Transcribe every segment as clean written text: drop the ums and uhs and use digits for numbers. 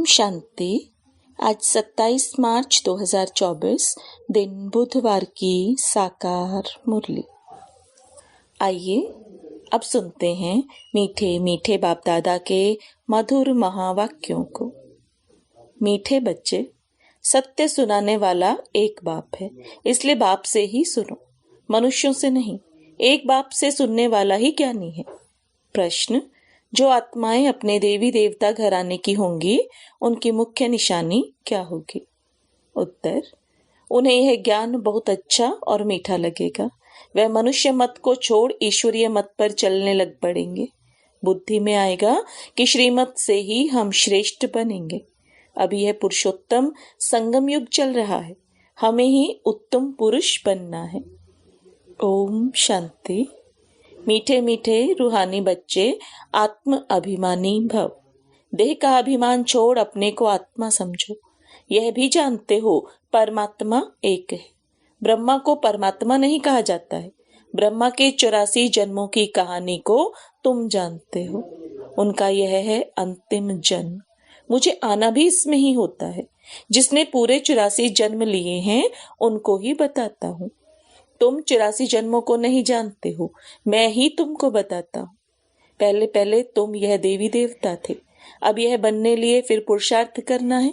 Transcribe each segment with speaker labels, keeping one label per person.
Speaker 1: शांति। आज 27 मार्च 2024 दिन बुधवार की साकार मुरली। आइए अब सुनते हैं मीठे मीठे बाप दादा के मधुर महावाक्यों को। मीठे बच्चे, सत्य सुनाने वाला एक बाप है, इसलिए बाप से ही सुनो, मनुष्यों से नहीं। एक बाप से सुनने वाला ही ज्ञानी है। प्रश्न: जो आत्माएं अपने देवी देवता घराने की होंगी, उनकी मुख्य निशानी क्या होगी? उत्तर: उन्हें यह ज्ञान बहुत अच्छा और मीठा लगेगा। वह मनुष्य मत को छोड़ ईश्वरीय मत पर चलने लग पड़ेंगे। बुद्धि में आएगा कि श्रीमत से ही हम श्रेष्ठ बनेंगे। अभी यह पुरुषोत्तम संगम युग चल रहा है, हमें ही उत्तम पुरुष बनना है। ओम शांति। मीठे मीठे रूहानी बच्चे, आत्म अभिमानी भव। देह का अभिमान छोड़ अपने को आत्मा समझो। यह भी जानते हो परमात्मा एक है। ब्रह्मा को परमात्मा नहीं कहा जाता है। ब्रह्मा के 84 जन्मों की कहानी को तुम जानते हो। उनका यह है अंतिम जन्म। मुझे आना भी इसमें ही होता है। जिसने पूरे 84 जन्म लिए हैं उनको ही बताता हूँ। तुम 84 जन्मों को नहीं जानते हो, मैं ही तुमको बताता हूँ। पहले पहले तुम यह देवी देवता थे, अब यह बनने लिए फिर पुरुषार्थ करना है।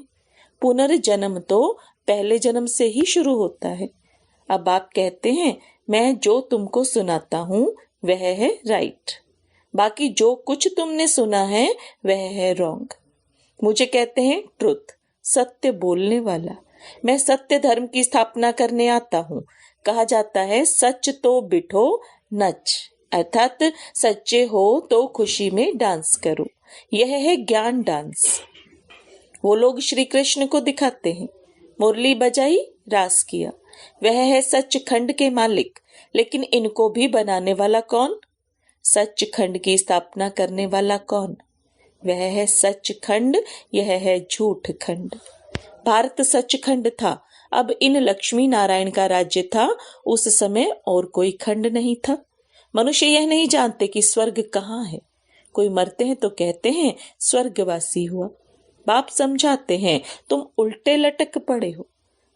Speaker 1: पुनर्जन्म तो पहले जन्म से ही शुरू होता है। अब आप कहते हैं मैं जो तुमको सुनाता हूँ वह है राइट, बाकी जो कुछ तुमने सुना है वह है रॉन्ग। मुझे कहते हैं ट्रुथ, सत्य बोलने वाला। मैं सत्य धर्म की स्थापना करने आता हूँ। कहा जाता है सच तो बिठो नच, अर्थात सच्चे हो तो खुशी में डांस करो। यह है ज्ञान डांस। वो लोग श्री कृष्ण को दिखाते हैं, मुरली बजाई, रास किया। वह है सचखंड के मालिक, लेकिन इनको भी बनाने वाला कौन? सचखंड की स्थापना करने वाला कौन? वह है सचखंड, यह है झूठ खंड। भारत सचखंड था, अब इन लक्ष्मी नारायण का राज्य था। उस समय और कोई खंड नहीं था। मनुष्य यह नहीं जानते कि स्वर्ग कहाँ है। कोई मरते हैं तो कहते हैं स्वर्गवासी हुआ। बाप समझाते हैं तुम उल्टे लटक पड़े हो,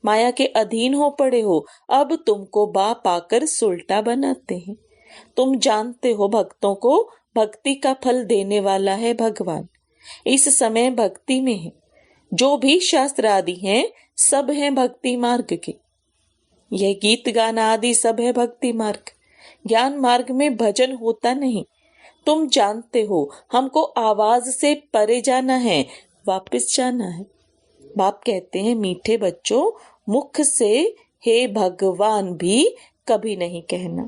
Speaker 1: माया के अधीन हो पड़े हो। अब तुमको बाप आकर सुल्टा बनाते हैं। तुम जानते हो भक्तों को भक्ति का फल देने वाला है भगवान। इस समय भक्ति में है। जो भी शास्त्र आदि हैं सब हैं भक्ति मार्ग के। यह गीत गाना आदि सब है भक्ति मार्ग। ज्ञान मार्ग में भजन होता नहीं। तुम जानते हो हमको आवाज से परे जाना है, वापस जाना है। बाप कहते हैं मीठे बच्चों, मुख से हे भगवान भी कभी नहीं कहना।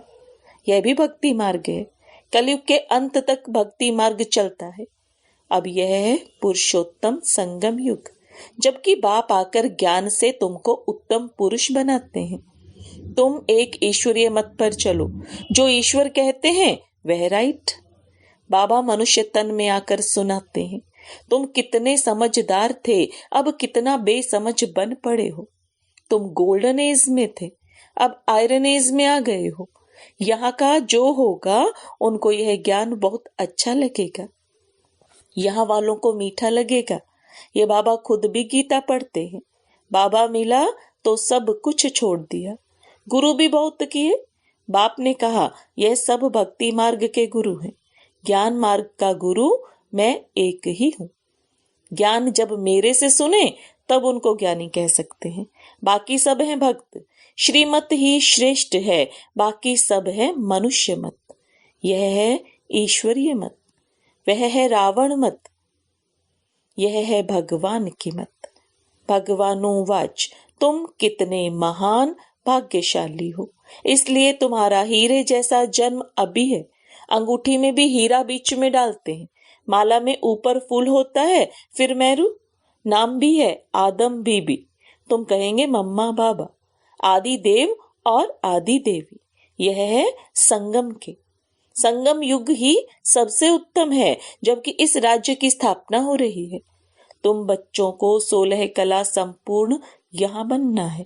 Speaker 1: यह भी भक्ति मार्ग है। कलयुग के अंत तक भक्ति मार्ग चलता है। अब यह है पुरुषोत्तम संगम युग, जबकि बाप आकर ज्ञान से तुमको उत्तम पुरुष बनाते हैं। तुम एक ईश्वरीय मत पर चलो। जो ईश्वर कहते हैं वह राइट। बाबा मनुष्य तन में आकर सुनाते हैं तुम कितने समझदार थे, अब कितना बेसमझ बन पड़े हो। तुम गोल्डन एज में थे, अब आयरन एज में आ गए हो। यहाँ का जो होगा उनको यह ज्ञान बहुत अच्छा लगेगा। यहाँ वालों को मीठा लगेगा। ये बाबा खुद भी गीता पढ़ते हैं। बाबा मिला तो सब कुछ छोड़ दिया। गुरु भी बहुत किए। बाप ने कहा यह सब भक्ति मार्ग के गुरु हैं। ज्ञान मार्ग का गुरु मैं एक ही हूँ। ज्ञान जब मेरे से सुने तब उनको ज्ञानी कह सकते हैं। बाकी सब हैं भक्त। श्रीमत ही श्रेष्ठ है, बाकी सब है मनुष्य मत। यह है ईश्वरीय मत, वह है रावण मत, यह है भगवान की मत। भगवानुवाच तुम कितने महान भाग्यशाली हो, इसलिए तुम्हारा हीरे जैसा जन्म अभी है। अंगूठी में भी हीरा बीच में डालते हैं। माला में ऊपर फूल होता है, फिर मेरू। नाम भी है आदम बीबी। तुम कहेंगे मम्मा बाबा। आदि देव और आदि देवी। यह है संगम के। संगम युग ही सबसे उत्तम है, जबकि इस राज्य की स्थापना हो रही है। तुम बच्चों को 16 कला संपूर्ण यहाँ बनना है।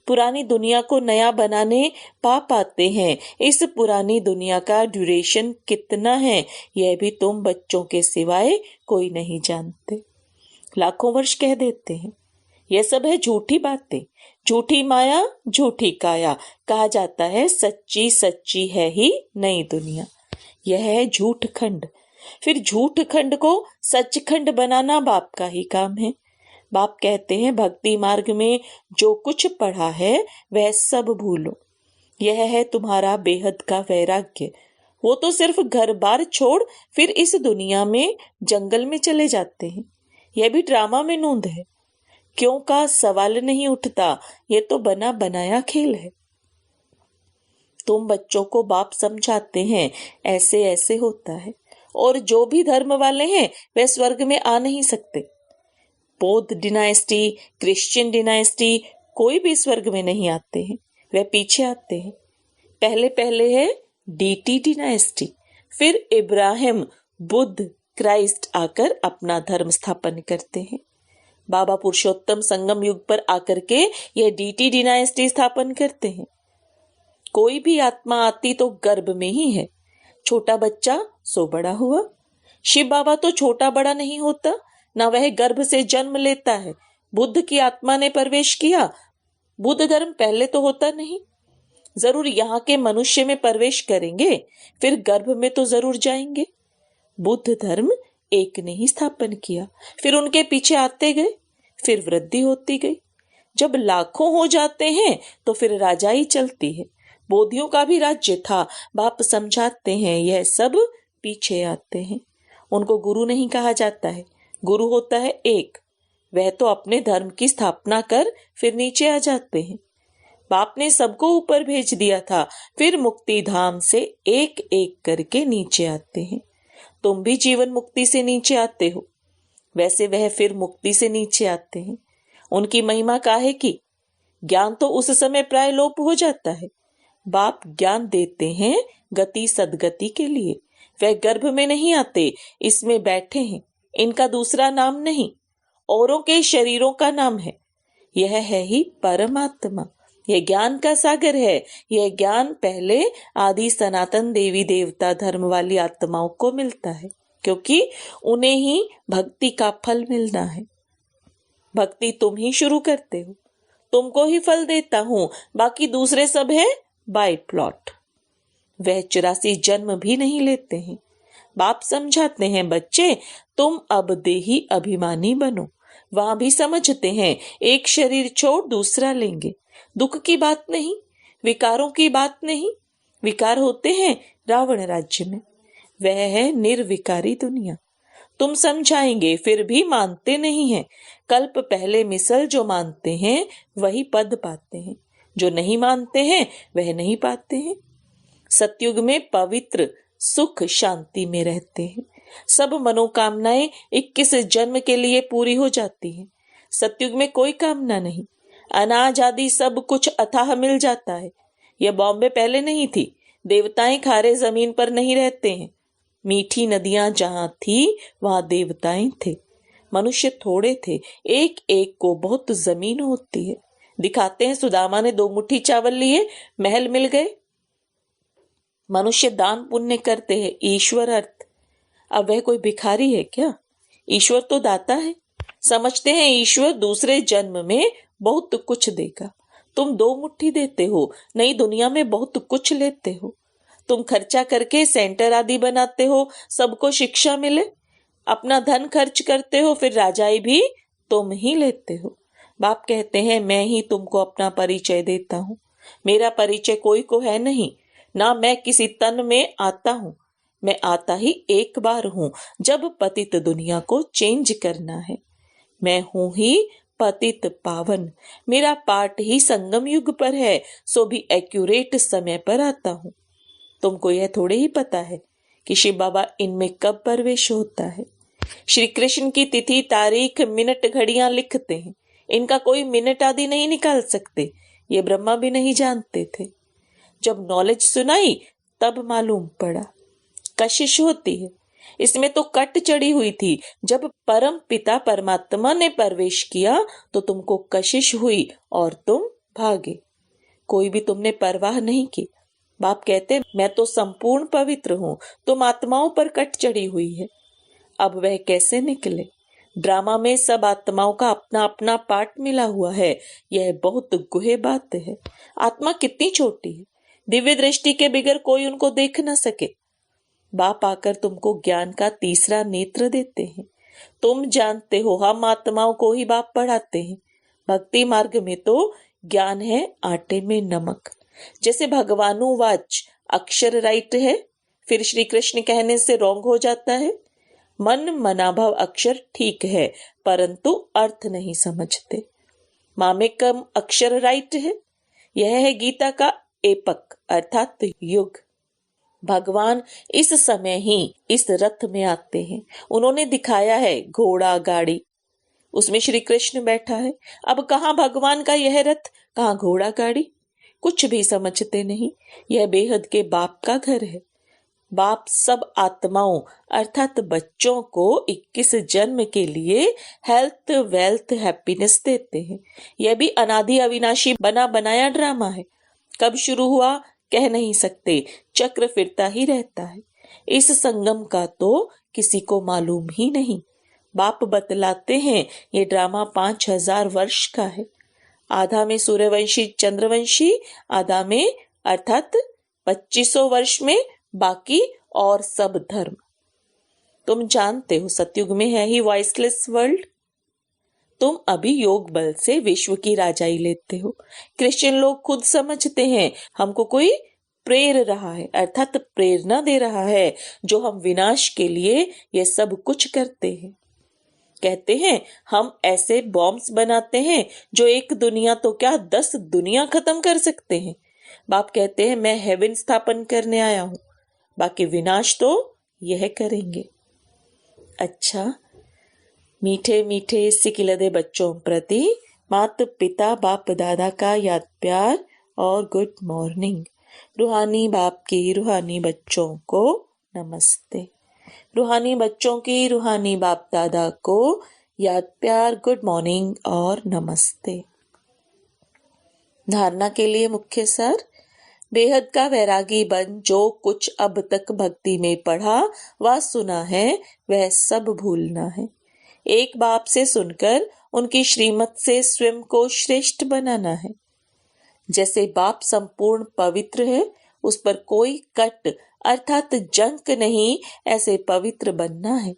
Speaker 1: पुरानी दुनिया को नया बनाने पाप आते हैं। इस पुरानी दुनिया का ड्यूरेशन कितना है यह भी तुम बच्चों के सिवाय कोई नहीं जानते। लाखों वर्ष कह देते हैं। यह सब है झूठी बातें, झूठी माया, झूठी काया। कहा जाता है सच्ची सच्ची है ही नई दुनिया। यह है झूठ खंड। फिर झूठ खंड को सच खंड बनाना बाप का ही काम है। बाप कहते हैं भक्ति मार्ग में जो कुछ पढ़ा है वह सब भूलो। यह है तुम्हारा बेहद का वैराग्य। वो तो सिर्फ घर बार छोड़ फिर इस दुनिया में जंगल में चले जाते हैं। यह भी ड्रामा में नूंद है। क्यों का सवाल नहीं उठता, ये तो बना बनाया खेल है। तुम बच्चों को बाप समझाते हैं ऐसे ऐसे होता है, और जो भी धर्म वाले हैं वे स्वर्ग में आ नहीं सकते। बौद्ध डिनाइस्टी, क्रिश्चियन डिनाइस्टी, कोई भी स्वर्ग में नहीं आते हैं, वे पीछे आते हैं। पहले पहले है डीटी डिनाइस्टी, फिर इब्राहिम, बुद्ध, क्राइस्ट आकर अपना धर्म स्थापन करते हैं। बाबा पुरुषोत्तम संगम युग पर आकर के यह डीटी डिनाइस्टी स्थापन करते हैं। कोई भी आत्मा आती तो गर्भ में ही है। छोटा बच्चा सो बड़ा हुआ। शिव बाबा तो छोटा बड़ा नहीं होता, ना वह गर्भ से जन्म लेता है। बुद्ध की आत्मा ने प्रवेश किया। बुद्ध धर्म पहले तो होता नहीं, जरूर यहाँ के मनुष्य में प्रवेश करेंगे, फिर गर्भ में तो जरूर जाएंगे। बुद्ध धर्म एक ने ही स्थापन किया, फिर उनके पीछे आते गए, फिर वृद्धि होती गई। जब लाखों हो जाते हैं तो फिर राजाई चलती है। बोधियों का भी राज्य था। बाप समझाते हैं यह सब पीछे आते हैं। उनको गुरु नहीं कहा जाता है, गुरु होता है एक। वह तो अपने धर्म की स्थापना कर फिर नीचे आ जाते हैं। बाप ने सबको ऊपर भेज दिया था, फिर मुक्ति धाम से एक एक करके नीचे आते हैं। तुम भी जीवन मुक्ति से नीचे आते हो, वैसे वह फिर मुक्ति से नीचे आते हैं। उनकी महिमा काहे की? ज्ञान तो उस समय प्राय लोप हो जाता है। बाप ज्ञान देते हैं गति सदगति के लिए। वह गर्भ में नहीं आते, इसमें बैठे हैं। इनका दूसरा नाम नहीं, औरों के शरीरों का नाम है। यह है ही परमात्मा। यह ज्ञान का सागर है। यह ज्ञान पहले आदि सनातन देवी देवता धर्म वाली आत्माओं को मिलता है, क्योंकि उन्हें ही भक्ति का फल मिलना है। भक्ति तुम ही शुरू करते हो, तुमको ही फल देता हूं, बाकी दूसरे सब है बाय प्लॉट। वह 84 जन्म भी नहीं लेते हैं। बाप समझाते हैं बच्चे तुम अब देही अभिमानी बनो। वहां भी समझते हैं एक शरीर छोड़ दूसरा लेंगे। दुख की बात नहीं, विकारों की बात नहीं। विकार होते हैं रावण राज्य में, वह है निर्विकारी दुनिया। तुम समझाएंगे फिर भी मानते नहीं हैं। कल्प पहले मिसल जो मानते हैं वही पद पाते हैं, जो नहीं मानते हैं वह नहीं पाते हैं। सतयुग में पवित्र सुख शांति में रहते हैं। सब मनोकामनाएं 21 जन्म के लिए पूरी हो जाती हैं। सतयुग में कोई कामना नहीं, अनाज आदि सब कुछ अथाह मिल जाता है। यह बॉम्बे पहले नहीं थी। देवताएं खारे जमीन पर नहीं रहते हैं। मीठी नदियां जहां थी वहां देवताएं थे। मनुष्य थोड़े थे, एक एक को बहुत जमीन होती है। दिखाते हैं सुदामा ने 2 मुट्ठी चावल लिए, महल मिल गए। मनुष्य दान पुण्य करते हैं, ईश्वर अर्थ। अब वह कोई भिखारी है क्या? ईश्वर तो दाता है। समझते हैं ईश्वर दूसरे जन्म में बहुत कुछ देगा। तुम 2 मुट्ठी देते हो, नई दुनिया में बहुत कुछ लेते हो। तुम खर्चा करके सेंटर आदि बनाते हो, सबको शिक्षा मिले। अपना धन खर्च करते हो, फिर राजाई भी तुम ही लेते हो। बाप कहते हैं मैं ही तुमको अपना परिचय देता हूँ। मेरा परिचय कोई को है नहीं, ना मैं किसी तन में आता हूँ। मैं आता ही एक बार हूँ, जब पतित दुनिया को चेंज करना है। मैं हूं ही पतित पावन। मेरा पाठ ही संगम युग पर है, सो भी एक्यूरेट समय पर आता हूं। तुमको यह थोड़े ही पता है कि शिव बाबा इनमें कब प्रवेश होता है। श्री कृष्ण की तिथि तारीख मिनट घड़ियां लिखते हैं, इनका कोई मिनट आदि नहीं निकाल सकते। ये ब्रह्मा भी नहीं जानते थे। जब नॉलेज सुनाई तब मालूम पड़ा। कशिश होती है, इसमें तो कट चढ़ी हुई थी। जब परम पिता परमात्मा ने प्रवेश किया तो तुमको कशिश हुई और तुम भागे। कोई भी तुमने परवाह नहीं की। बाप कहते मैं तो संपूर्ण पवित्र हूँ, तुम आत्माओं पर कट चढ़ी हुई है। अब वह कैसे निकले? ड्रामा में सब आत्माओं का अपना अपना पार्ट मिला हुआ है। यह बहुत गुहे बात है। आत्मा कितनी छोटी है, दिव्य दृष्टि के बगैर कोई उनको देख न सके। बाप आकर तुमको ज्ञान का तीसरा नेत्र देते हैं। तुम जानते हो हम आत्माओं को ही बाप पढ़ाते हैं। भक्ति मार्ग में तो ज्ञान है आटे में नमक। जैसे भगवानुवाच अक्षर राइट है, फिर श्री कृष्ण कहने से रॉन्ग हो जाता है। मन मनाभव अक्षर ठीक है, परंतु अर्थ नहीं समझते। मामेकम अक्षर राइट है। यह है गीता का एपक अर्थात युग। भगवान इस समय ही इस रथ में आते हैं। उन्होंने दिखाया है घोड़ा गाड़ी, उसमें श्री कृष्ण बैठा है। अब कहाँ भगवान का यह रथ, कहाँ घोड़ा गाड़ी, कुछ भी समझते नहीं। यह बेहद के बाप का घर है। बाप सब आत्माओं अर्थात बच्चों को 21 जन्म के लिए हेल्थ वेल्थ हैप्पीनेस देते हैं। यह भी अनादि अविनाशी बना बनाया ड्रामा है। कब शुरू हुआ कह नहीं सकते, चक्र फिरता ही रहता है। इस संगम का तो किसी को मालूम ही नहीं। बाप बतलाते हैं ये ड्रामा 5000 वर्ष का है। आधा में सूर्यवंशी चंद्रवंशी, आधा में अर्थात 2500 वर्ष में बाकी और सब धर्म। तुम जानते हो सतयुग में है ही वॉइसलेस वर्ल्ड। तुम अभी योग बल से विश्व की राजाई लेते हो। क्रिश्चियन लोग खुद समझते हैं हमको कोई प्रेर रहा है अर्थात प्रेरणा दे रहा है, जो हम विनाश के लिए ये सब कुछ करते हैं। कहते हैं हम ऐसे बॉम्ब्स बनाते हैं जो एक दुनिया तो क्या 10 दुनिया खत्म कर सकते हैं। बाप कहते हैं मैं हेवन स्थापन करने आया हूं, बाकी विनाश तो यह करेंगे। अच्छा, मीठे मीठे सिकिलदे बच्चों प्रति माता पिता बाप दादा का याद प्यार और गुड मॉर्निंग। रूहानी बाप की रूहानी बच्चों को नमस्ते। रूहानी बच्चों की रूहानी बाप दादा को याद प्यार गुड मॉर्निंग और नमस्ते। धारणा के लिए मुख्य सार, बेहद का वैरागी बन जो कुछ अब तक भक्ति में पढ़ा व सुना है वह सब भूलना है। एक बाप से सुनकर उनकी श्रीमत से स्वयं को श्रेष्ठ बनाना है। जैसे बाप संपूर्ण पवित्र है, उस पर कोई कट अर्थात जंक नहीं, ऐसे पवित्र बनना है।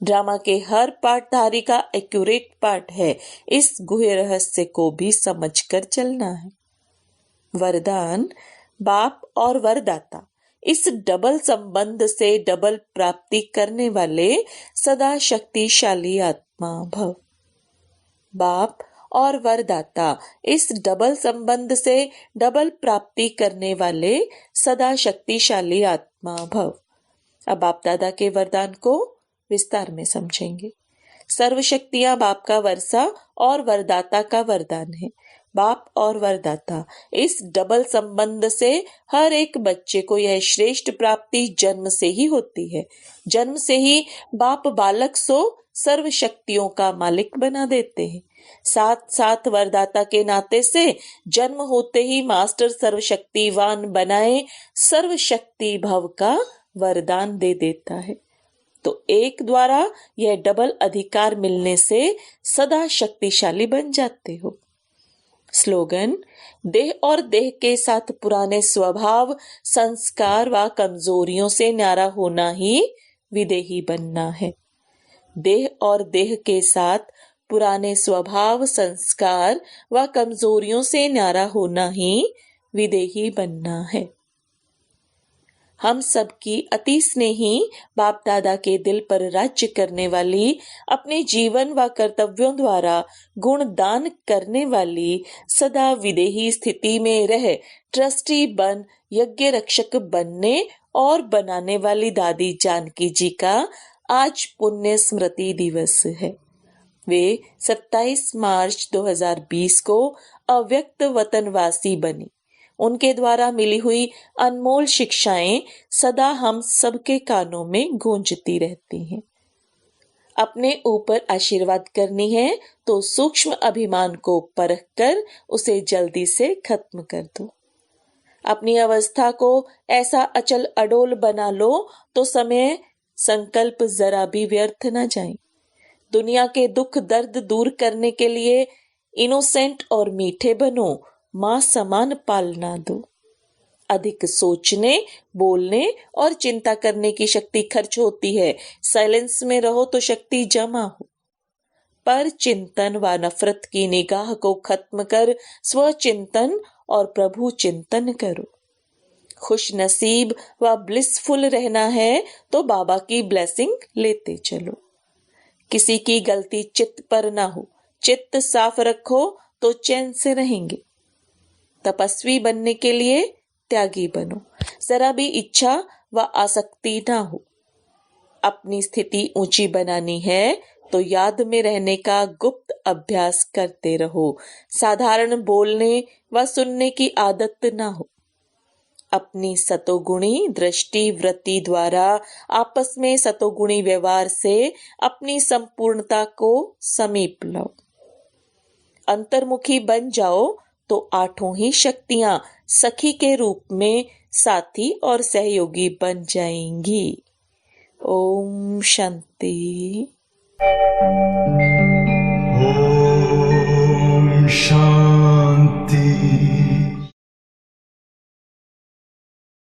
Speaker 1: ड्रामा के हर पाठधारी का एक्यूरेट पार्ट है। इस गुह्य रहस्य को भी समझकर चलना है। वरदान, बाप और वरदाता इस डबल संबंध से डबल प्राप्ति करने वाले सदा शक्तिशाली आत्मा भव। बाप और वरदाता इस डबल संबंध से डबल प्राप्ति करने वाले सदा शक्तिशाली आत्मा भव। अब बाप दादा के वरदान को विस्तार में समझेंगे। सर्वशक्तियां बाप का वर्षा और वरदाता का वरदान है। बाप और वरदाता इस डबल संबंध से हर एक बच्चे को यह श्रेष्ठ प्राप्ति जन्म से ही होती है। जन्म से ही बाप बालक सो सर्व शक्तियों का मालिक बना देते हैं। साथ साथ वरदाता के नाते से जन्म होते ही मास्टर सर्वशक्तिवान बनाए सर्व शक्ति भव का वरदान दे देता है। तो एक द्वारा यह डबल अधिकार मिलने से सदा शक्तिशाली बन जाते हो। स्लोगन, देह और देह के साथ पुराने स्वभाव संस्कार व कमजोरियों से न्यारा होना ही विदेही बनना है। देह और देह के साथ पुराने स्वभाव संस्कार व कमजोरियों से न्यारा होना ही विदेही बनना है। हम सबकी अति स्नेही बाप दादा के दिल पर राज्य करने वाली, अपने जीवन व कर्तव्यों द्वारा गुण दान करने वाली, सदा विदेही स्थिति में रह ट्रस्टी बन यज्ञ रक्षक बनने और बनाने वाली दादी जानकी जी का आज पुण्य स्मृति दिवस है। वे 27 मार्च 2020 को अव्यक्त वतनवासी बनी। उनके द्वारा मिली हुई अनमोल शिक्षाएं सदा हम सबके कानों में गूंजती रहती हैं। अपने ऊपर आशीर्वाद करनी है तो सूक्ष्म अभिमान को परख कर उसे जल्दी से खत्म कर दो। अपनी अवस्था को ऐसा अचल अडोल बना लो तो समय संकल्प जरा भी व्यर्थ न जाए। दुनिया के दुख दर्द दूर करने के लिए इनोसेंट और मीठे बनो, माँ समान पालना दो। अधिक सोचने, बोलने और चिंता करने की शक्ति खर्च होती है। साइलेंस में रहो तो शक्ति जमा हो। पर चिंतन व नफरत की निगाह को खत्म कर स्वचिंतन और प्रभु चिंतन करो। खुश नसीब व ब्लिसफुल रहना है तो बाबा की ब्लेसिंग लेते चलो। किसी की गलती चित्त पर ना हो, चित्त साफ रखो तो चैन से रहेंगे। तपस्वी बनने के लिए त्यागी बनो, जरा भी इच्छा व आसक्ति ना हो। अपनी स्थिति ऊंची बनानी है तो याद में रहने का गुप्त अभ्यास करते रहो। साधारण बोलने व सुनने की आदत ना हो। अपनी सतोगुणी दृष्टि वृत्ति द्वारा आपस में सतोगुणी व्यवहार से अपनी संपूर्णता को समीप लो। अंतर्मुखी बन जाओ तो आठों ही शक्तियां सखी के रूप में साथी और सहयोगी बन जाएंगी। ओम शांति।